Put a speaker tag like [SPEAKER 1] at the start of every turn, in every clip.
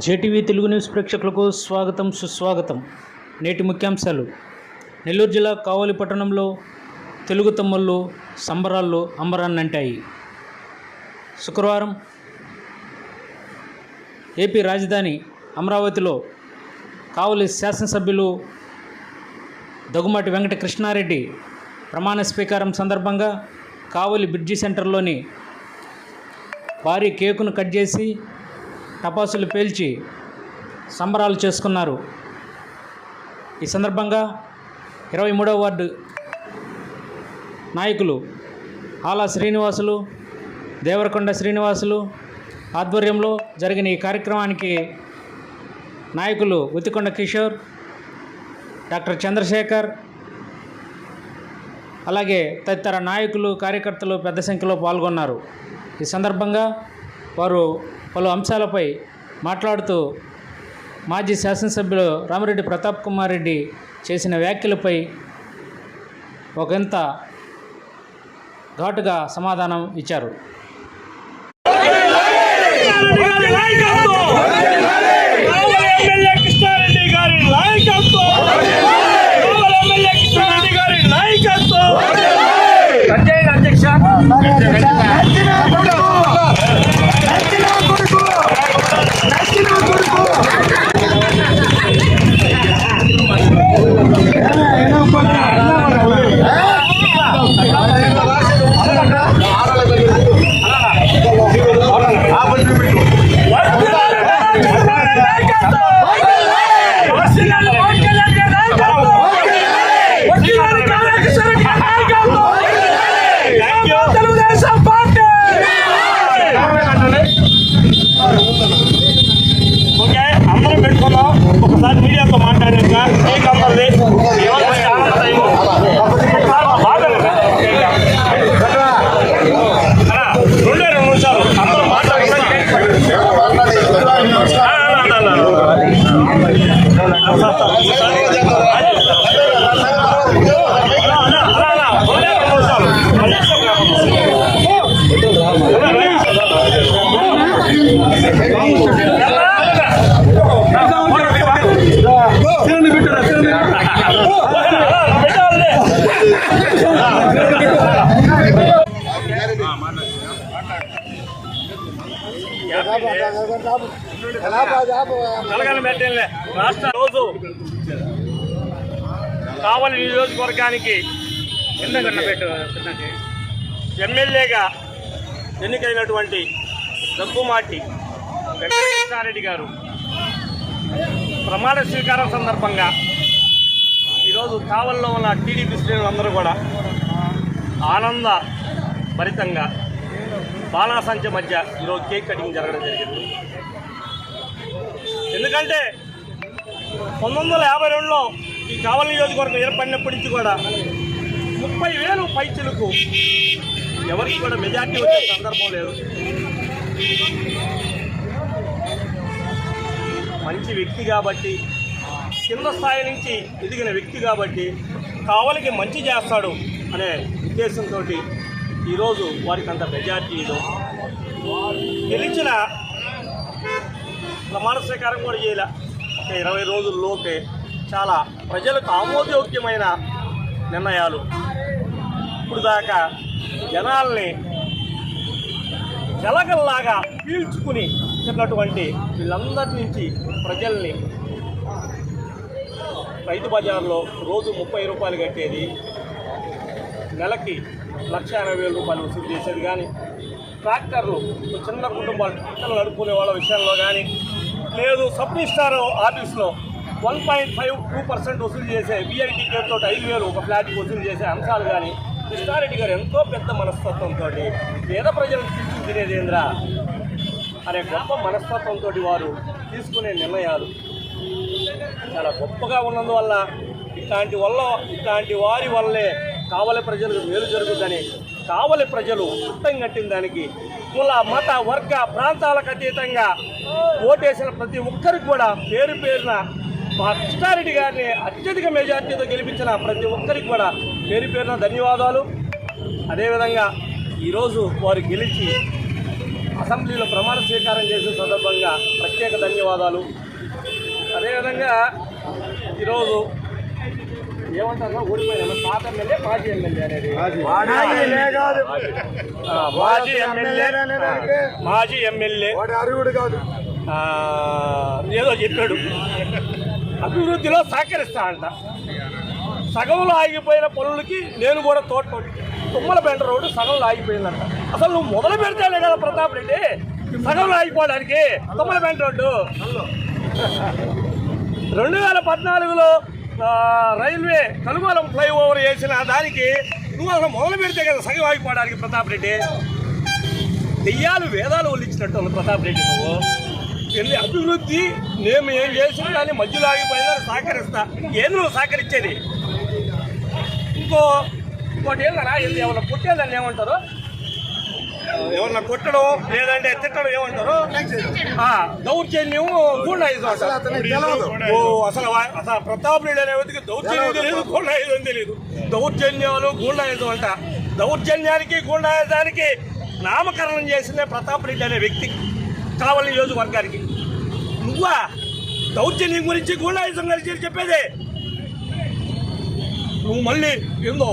[SPEAKER 1] JTV Telugu news ప్రేక్షకులకు స్వాగతం సుస్వాగతం. నేటి ముఖ్యాంశాలు. నెల్లూరు జిల్లా కావలి పట్టణంలో తెలుగు తమ్ముళ్ళు సంబరాల్లో అంబరాన్నంటాయి. శుక్రవారం ఏపీ రాజధాని అమరావతిలో కావలి శాసనసభ్యులు దగ్గుమాటి వెంకట కృష్ణారెడ్డి ప్రమాణ స్వీకారం సందర్భంగా కావలి బ్రిడ్జి సెంటర్లోని భారీ కేకును కట్ చేసి టపాసులు పేల్చి సంబరాలు చేసుకున్నారు. ఈ సందర్భంగా 23వ వార్డు నాయకులు ఆలా శ్రీనివాసులు, దేవరకొండ శ్రీనివాసులు ఆధ్వర్యంలో జరిగిన ఈ కార్యక్రమానికి నాయకులు ఉతికొండ కిషోర్, డాక్టర్ చంద్రశేఖర్, అలాగే తదితర నాయకులు కార్యకర్తలు పెద్ద సంఖ్యలో పాల్గొన్నారు. ఈ సందర్భంగా వారు పలు అంశాలపై మాట్లాడుతూ మాజీ శాసనసభ్యులు రామిరెడ్డి ప్రతాప్ కుమార్ రెడ్డి చేసిన వ్యాఖ్యలపై ఒకంత ఘాటుగా సమాధానం ఇచ్చారు.
[SPEAKER 2] ఒకసారి మీడియాతో మాట్లాడాక రెండే 2 నిమిషాలు అందరూ రాష్ట్ర రోజు కావలి నియోజకవర్గానికి ఎమ్మెల్యేగా ఎన్నికైనటువంటి దగ్గుమాటి వెంకట కృష్ణారెడ్డి గారు ప్రమాణ స్వీకారం సందర్భంగా ఈరోజు కావలిలో ఉన్న టీడీపీ శ్రేణులందరూ కూడా ఆనంద భరితంగా బాణాసంచ మధ్య ఈరోజు కేక్ కటింగ్ జరగడం జరిగింది. ఎందుకంటే 1952లో ఈ కావలి నియోజకవర్గం ఏర్పడినప్పటి నుంచి కూడా 30,000 పైచులకు ఎవరికి కూడా మెజార్టీ వచ్చే సందర్భం లేదు. మంచి వ్యక్తి కాబట్టి, కింద స్థాయి నుంచి ఎదిగిన వ్యక్తి కాబట్టి కావలికి మంచి చేస్తాడు అనే ఉద్దేశంతో ఈరోజు వారికి అంత మెజార్టీలో గెలిచిన ప్రమాణ స్వీకారం కూడా చేయలే. ఒక 20 రోజుల్లోపే చాలా ప్రజలకు ఆమోదయోగ్యమైన నిర్ణయాలు ఇప్పుడు దాకా జనాల్ని జలగల్లాగా పీల్చుకుని చెప్పినటువంటి వీళ్ళందరి నుంచి ప్రజల్ని రైతు బజార్లో రోజు 30 రూపాయలు కట్టేది, నెలకి 1,80,000 వసూలు చేసేది కానీ, ట్రాక్టర్లు చిన్న కుటుంబాలు ట్రాక్టర్లు నడుపుకునే వాళ్ళ విషయంలో కానీ, లేదు సబ్ రిజిస్ట్రార్ ఆఫీస్లో 1.52% వసూలు చేసే విఐటీ పేరుతో 5,000 ఒక ఫ్లాట్కి వసూలు చేసే అంశాలు కానీ, కృష్ణారెడ్డి గారు ఎంతో పెద్ద మనస్తత్వంతో పేద ప్రజలను తీర్చిదిద్దేదేంద్రా అనే గొప్ప మనస్తత్వంతో వారు తీసుకునే నిర్ణయాలు చాలా గొప్పగా ఉన్నందువల్ల ఇట్లాంటి వారి వల్లే కావలి ప్రజలకు మేలు జరుగుతుందని కావలి ప్రజలు చుట్టం కట్టిన దానికి కుల మత వర్గ ప్రాంతాలకు అతీతంగా ఓటేసిన ప్రతి ఒక్కరికి కూడా పేరు పేరున మా కృష్ణారెడ్డి గారిని అత్యధిక మెజార్టీతో గెలిపించిన ప్రతి ఒక్కరికి కూడా పేరు పేరున ధన్యవాదాలు. అదేవిధంగా ఈరోజు వారు గెలిచి అసెంబ్లీలో ప్రమాణ స్వీకారం చేసిన సందర్భంగా ప్రత్యేక ధన్యవాదాలు. అదేవిధంగా ఈరోజు ఏమంటారు ఓడిపోయినా పాత ఎమ్మెల్యే మాజీ ఎమ్మెల్యే అనేది మాజీ ఎమ్మెల్యే ఏదో చెప్పాడు అభివృద్ధిలో సహకరిస్తా అంట. సగంలో ఆగిపోయిన పనులకి నేను కూడా తుమ్మలపేట రోడ్డు సగంలో ఆగిపోయిందంట. అసలు నువ్వు మొదలు పెడితేనే కదా ప్రతాప్ రెడ్డి సగంలో ఆగిపోవడానికి తుమ్మలపేట రోడ్డు. 2014లో రైల్వే కనుగోలం ఫ్లైఓవర్ వేసిన దానికి నువ్వు అసలు మొదలు పెడితే కదా సగం ఆగిపోవడానికి ప్రతాప్ రెడ్డి. దెయ్యాలు వేదాలు ఒలిచినట్టు ప్రతాప్ రెడ్డి నువ్వు వెళ్ళి అభివృద్ధి నేను ఏం చేసినా కానీ మధ్యలో ఆగిపోయిందని సహకరిస్తా. ఏది నువ్వు సహకరించేది? ఇంకోటి ఏంటన్నా ఏమన్నా కొట్టేదని ఏమంటారు, ఏమన్నా కొట్టడం లేదంటే తిట్టడం ఏమంటారు, దౌర్జన్యం గూండాయిజం. అసలు ప్రతాప్ రెడ్డి అనే వ్యక్తికి దౌర్జన్యం తెలియదు, గూండాయిజం తెలియదు. దౌర్జన్యాలు గూండాయిజం అంట. దౌర్జన్యానికి గూండాయిజానికి నామకరణం చేసిందే ప్రతాప్ రెడ్డి అనే వ్యక్తి కావలి నియోజకవర్గానికి. నువ్వా దౌర్జన్యం గురించి గూండాయిజం గురించి చెప్పేదే? నువ్వు మళ్ళీ ఏందో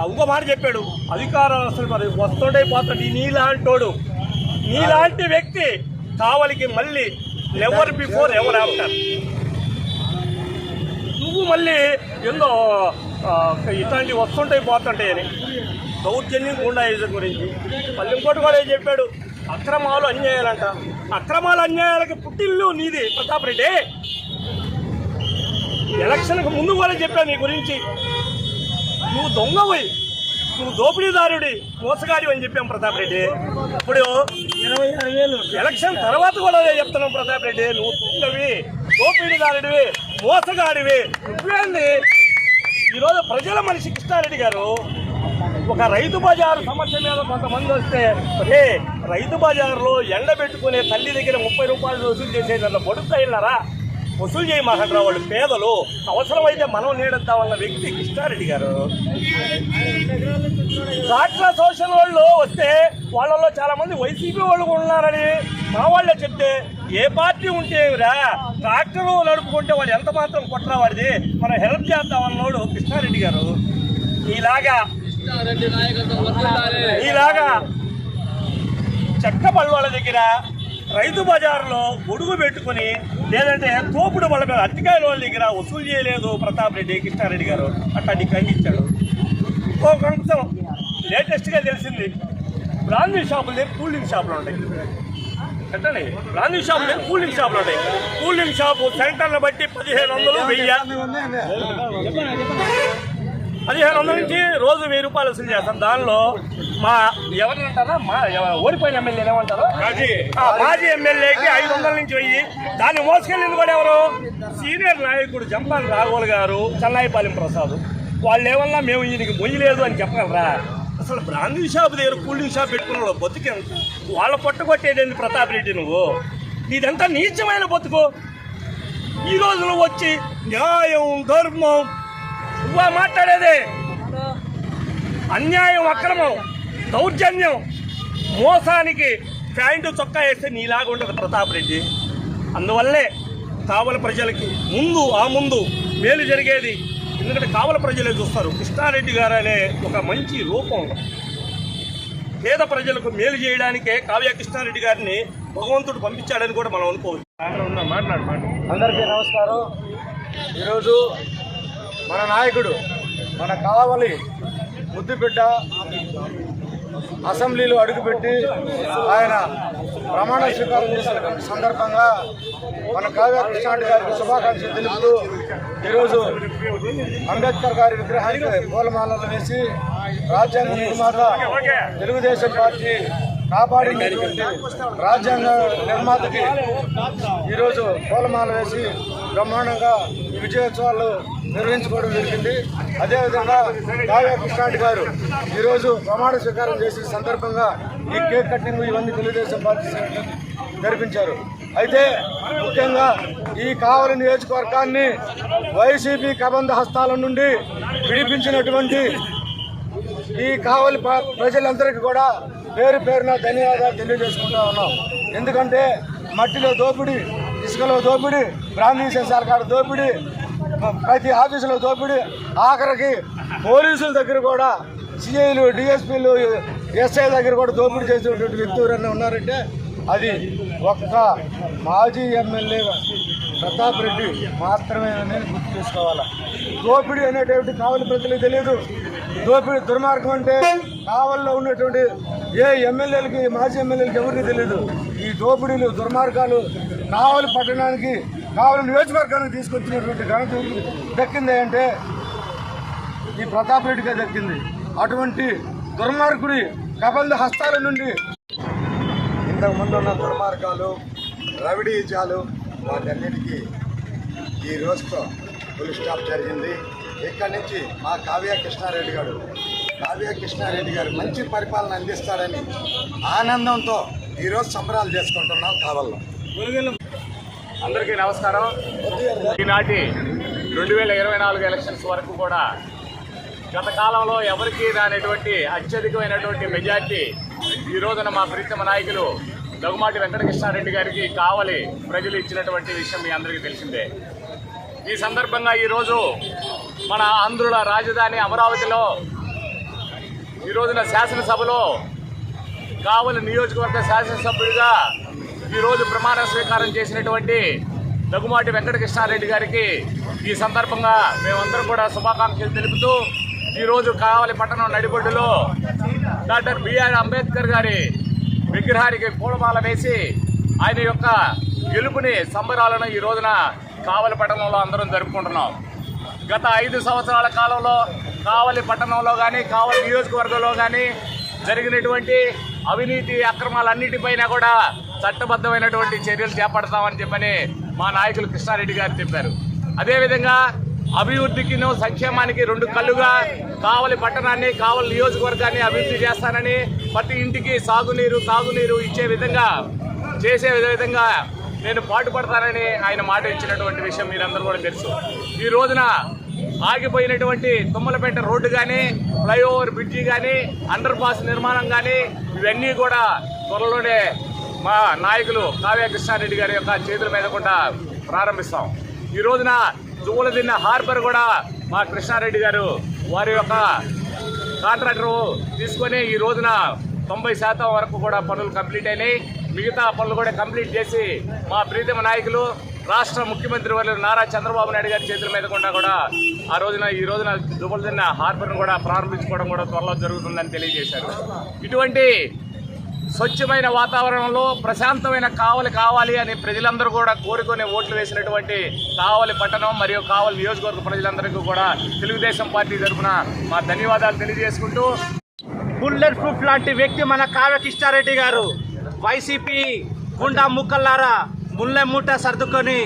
[SPEAKER 2] ఇంకో మాట చెప్పాడు, అధికారం అసలు వస్తుంటే పోతుంటే నీలాంటి వ్యక్తి కావలికి మళ్ళీ నెవర్ బిఫోర్ ఎవర్ ఆఫ్టర్. నువ్వు మళ్ళీ ఏందో ఇట్లాంటివి వస్తుంటాయి పోతుంటాయి అని దౌర్జన్యం గూండాయిజం గురించి. మళ్ళీ ఇంకోటి కూడా చెప్పాడు, అక్రమాలు అన్యాయాలంట. అక్రమాలు అన్యాయాలకి పుట్టిల్లు నీది ప్రతాప్ రెడ్డి. ఎలక్షన్కు ముందు కూడా చెప్పాను నీ గురించి, నువ్వు దొంగవి, నువ్వు దోపిడీదారుడి, మోసగాడి అని చెప్పాం ప్రతాప్ రెడ్డి. ఇప్పుడు 26,000 ఎలక్షన్ తర్వాత కూడా చెప్తున్నాం ప్రతాప్ రెడ్డి, నువ్వు దొంగవి, దోపిడీదారుడివి, మోసగాడివి. నువ్వేంది ఈరోజు ప్రజల మనిషి కృష్ణారెడ్డి గారు ఒక రైతు బజారు సమస్య మీద కొంతమంది వస్తే రైతు బజారులో ఎండబెట్టుకునే తల్లి దగ్గర 30 రూపాయలు వసూలు చేసేదన్న బొడుతా వెళ్ళారా? వసూలు చేయమాకంటారా వాళ్ళు పేదలు, అవసరమైతే మనం నీడద్దామన్న వ్యక్తి కృష్ణారెడ్డి గారు. ట్రాక్టర్ అసోసియేషన్ వాళ్ళు వస్తే వాళ్ళలో చాలా మంది వైసీపీ వాళ్ళు ఉన్నారని మా వాళ్ళే చెప్తే, ఏ పార్టీ ఉంటే ట్రాక్టర్ నడుపుకుంటే వాడు ఎంత మాత్రం కొట్టరా వాడిది, మనం హెల్ప్ చేద్దామన్నోడు కృష్ణారెడ్డి గారు. ఇలాగా చెక్క పళ్ళ దగ్గర రైతు బజార్లో గొడుగు పెట్టుకుని లేదంటే తోపుడు వాళ్ళ మీద అరటికాయల వాళ్ళ దగ్గర వసూలు చేయలేదు ప్రతాప్ రెడ్డి కృష్ణారెడ్డి గారు. అట్లాంటి ఖండించాడు. ఇంకొక అంశం లేటెస్ట్గా తెలిసింది, బ్రాందీ షాపుల దగ్గర కూల్ డ్రింక్ షాపులు ఉంటాయి. ఎట్టండి బ్రాందీ షాపుల దగ్గర కూల్ డ్రింక్ షాపులు ఉంటాయి. కూల్ డ్రింక్ షాపు సెంటర్ని బట్టి 1,500, 1,500 నుంచి రోజు 1,000 రూపాయలు వసూలు చేస్తాం. దానిలో మా ఎవరినంటారా ఓడిపోయిన ఎమ్మెల్యేలు ఏమంటారు, మాజీ ఎమ్మెల్యేకి 500 నుంచి 1000. దాన్ని మోసుకెళ్ళింది కూడా ఎవరు? సీనియర్ నాయకుడు జంపాలి రాఘోల్ గారు, చెన్నాయిపాలెం ప్రసాద్. వాళ్ళు ఏమన్నా మేము ఈయనకి మొయ్యలేదు అని చెప్పగలరా? అసలు బ్రాందీ షాప్ దగ్గర కూల్ డ్రింక్ షాప్ పెట్టుకున్న బతుకు వాళ్ళ పట్టుకొట్టేదేంది ప్రతాప్ రెడ్డి? నువ్వు నీదంతా నీచమైన బతుకు. ఈరోజు నువ్వు వచ్చి న్యాయం ధర్మం నువ్వా మాట్లాడేది? అన్యాయం, అక్రమం, దౌర్జన్యం, మోసానికి ప్యాంటు చొక్కా వేస్తే నీలాగా ఉంటుంది ప్రతాప్ రెడ్డి. అందువల్లే కావలి ప్రజలకి ముందు మేలు జరిగేది. ఎందుకంటే కావలి ప్రజలే చూస్తారు. కృష్ణారెడ్డి గారు అనే ఒక మంచి రూపం పేద ప్రజలకు మేలు చేయడానికే కావ్య కృష్ణారెడ్డి గారిని భగవంతుడు పంపించాడని కూడా మనం అనుకోవచ్చు.
[SPEAKER 3] అందరికీ నమస్కారం. ఈరోజు మన నాయకుడు, మన కావలి ముద్దుబిడ్డ అసెంబ్లీలో అడుగుపెట్టి ఆయన ప్రమాణ స్వీకారం చేసిన సందర్భంగా మన కావ్య కృష్ణారెడ్డి గారికి శుభాకాంక్షలు తెలుపుతూ ఈరోజు అంబేద్కర్ గారి విగ్రహానికి పూలమాలలు వేసి రాజ్యాంగ నిర్మాత తెలుగుదేశం పార్టీ కాపాడినటువంటి రాజ్యాంగ నిర్మాతకి ఈరోజు పూలమాల వేసి బ్రహ్మాండంగా ఈ విజయోత్సవాలు నిర్వహించుకోవడం జరిగింది. అదేవిధంగా కావ్య కృష్ణారెడ్డి గారు ఈరోజు ప్రమాణ స్వీకారం చేసిన సందర్భంగా ఈ కేక్ కటింగ్ ఇవన్నీ తెలుగుదేశం పార్టీ జరిపించారు. అయితే ముఖ్యంగా ఈ కావలి నియోజకవర్గాన్ని వైసీపీ కబంధ హస్తాల నుండి విడిపించినటువంటి ఈ కావలి ప్రజలందరికీ కూడా పేరు పేరున ధన్యవాదాలు తెలియజేసుకుంటా ఉన్నాం. ఎందుకంటే మట్టిలో దోపిడీ, ఇసుకలో దోపిడీ, బ్రాహ్మీ సస్యాల కాడ దోపిడీ, ప్రతి ఆఫీసులో దోపిడీ, ఆఖరికి పోలీసుల దగ్గర కూడా సిఐలు, డిఎస్పీలు, ఎస్ఐ దగ్గర కూడా దోపిడీ చేసేటువంటి వ్యక్తులు ఎవరైనా ఉన్నారంటే అది ఒక్క మాజీ ఎమ్మెల్యే ప్రతాప్ రెడ్డి మాత్రమే అనేది గుర్తు చేసుకోవాలి. దోపిడీ అనేటువంటి కావలి ప్రజలకు తెలియదు. దోపిడీ దుర్మార్గం అంటే కావలిలో ఉన్నటువంటి ఏ ఎమ్మెల్యేలకి, మాజీ ఎమ్మెల్యేలకి ఎవరికి తెలియదు. ఈ దోపిడీలు, దుర్మార్గాలు కావలి పట్టణానికి, కావలి నియోజకవర్గానికి తీసుకొచ్చినటువంటి ఘనత దక్కింది అంటే ఈ ప్రతాప్ రెడ్డిగా దక్కింది. అటువంటి దుర్మార్గుడి కబంధ హస్తాల నుండి ఇంతకుముందు ఉన్న దుర్మార్గాలు, రవిడీజాలు, వాటన్నిటికీ ఈ రోజుతో ఫుల్ స్టాప్ జరిగింది. ఇక్కడి నుంచి మా కావ్య కృష్ణారెడ్డి గారు మంచి పరిపాలన అందిస్తాడని ఆనందంతో ఈరోజు సంబరాలు చేసుకుంటున్నాం కావల్లో.
[SPEAKER 2] అందరికీ నమస్కారం. ఈనాటి 2024 ఎలక్షన్స్ వరకు కూడా గత కాలంలో ఎవరికి రానటువంటి అత్యధికమైనటువంటి మెజార్టీ ఈ రోజున మా ప్రీతమ నాయకులు దగ్గుమాటి వెంకటకృష్ణారెడ్డి గారికి కావలి ప్రజలు ఇచ్చినటువంటి విషయం మీ అందరికీ తెలిసిందే. ఈ సందర్భంగా ఈరోజు మన ఆంధ్రుల రాజధాని అమరావతిలో ఈ రోజున శాసనసభలో కావలి నియోజకవర్గ శాసనసభ్యుడిగా ఈరోజు ప్రమాణ స్వీకారం చేసినటువంటి దగ్గుమాటి వెంకటకృష్ణారెడ్డి గారికి ఈ సందర్భంగా మేమందరం కూడా శుభాకాంక్షలు తెలుపుతూ ఈరోజు కావలి పట్టణం నడిబొడ్డులో డాక్టర్ బిఆర్ అంబేద్కర్ గారి విగ్రహానికి పూలమాల వేసి ఆయన యొక్క గెలుపుని సంబరాలను ఈ రోజున కావలి పట్టణంలో అందరం జరుపుకుంటున్నాం. గత 5 సంవత్సరాల కాలంలో కావలి పట్టణంలో కానీ, కావలి నియోజకవర్గంలో కానీ జరిగినటువంటి అవినీతి అక్రమాలన్నిటిపైన కూడా చట్టబద్ధమైనటువంటి చర్యలు చేపడతామని చెప్పని మా నాయకులు కృష్ణారెడ్డి గారు చెప్పారు. అదేవిధంగా అభివృద్ధికి, సంక్షేమానికి 2 కళ్ళుగా కావలి పట్టణాన్ని, కావలి నియోజకవర్గాన్ని అభివృద్ధి చేస్తానని, ప్రతి ఇంటికి సాగునీరు, తాగునీరు చేసే విధంగా నేను పాటుపడతానని ఆయన మాట ఇచ్చినటువంటి విషయం మీరందరూ కూడా తెలుసు. ఈ రోజున ఆగిపోయినటువంటి తుమ్మలపేట రోడ్డు కానీ, ఫ్లైఓవర్ బ్రిడ్జి కానీ, అండర్ పాస్ నిర్మాణం కానీ ఇవన్నీ కూడా త్వరలోనే మా నాయకులు కావ్య కృష్ణారెడ్డి గారి యొక్క చేతుల మీద కూడా ప్రారంభిస్తాం. ఈ రోజున దువ్వలదిన్న హార్బర్ కూడా మా కృష్ణారెడ్డి గారు వారి యొక్క కాంట్రాక్టర్ తీసుకొని ఈ రోజున 90% వరకు కూడా పనులు కంప్లీట్ అయినాయి. మిగతా పనులు కూడా కంప్లీట్ చేసి మా ప్రీతమ నాయకులు రాష్ట్ర ముఖ్యమంత్రి వర్యులు నారా చంద్రబాబు నాయుడు గారి చేతుల మీద కూడా ఈ రోజున దువ్వలదిన్న హార్బర్ను కూడా ప్రారంభించుకోవడం కూడా త్వరలో జరుగుతుందని తెలియజేశారు. ఇటువంటి స్వచ్ఛమైన వాతావరణంలో ప్రశాంతమైన కావలి కావాలి అని ప్రజలందరూ కూడా కోరుకునే ఓట్లు వేసినటువంటి కావలి పట్టణం మరియు కావలి నియోజకవర్గ ప్రజలందరికీ కూడా తెలుగుదేశం పార్టీ తరఫున మా ధన్యవాదాలు తెలియజేసుకుంటూ,
[SPEAKER 4] బుల్లెట్ ప్రూఫ్ లాంటి వ్యక్తి మన కావ్య కృష్ణారెడ్డి గారు వైసీపీ గుండా ముక్కల్లారా ముళ్ళ మూట సర్దుకొని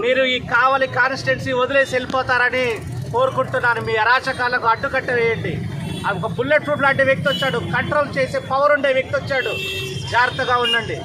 [SPEAKER 4] మీరు ఈ కావలి కాన్స్టిట్యున్సీ వదిలేసి వెళ్ళిపోతారని కోరుకుంటున్నాను. మీ అరాచకాలకు అడ్డుకట్ట వేయండి. ఒక బుల్లెట్ ప్రూఫ్ లాంటి వ్యక్తి వచ్చాడు, కంట్రోల్ చేసే పవర్ ఉండే వ్యక్తి వచ్చాడు, జాగ్రత్తగా ఉండండి.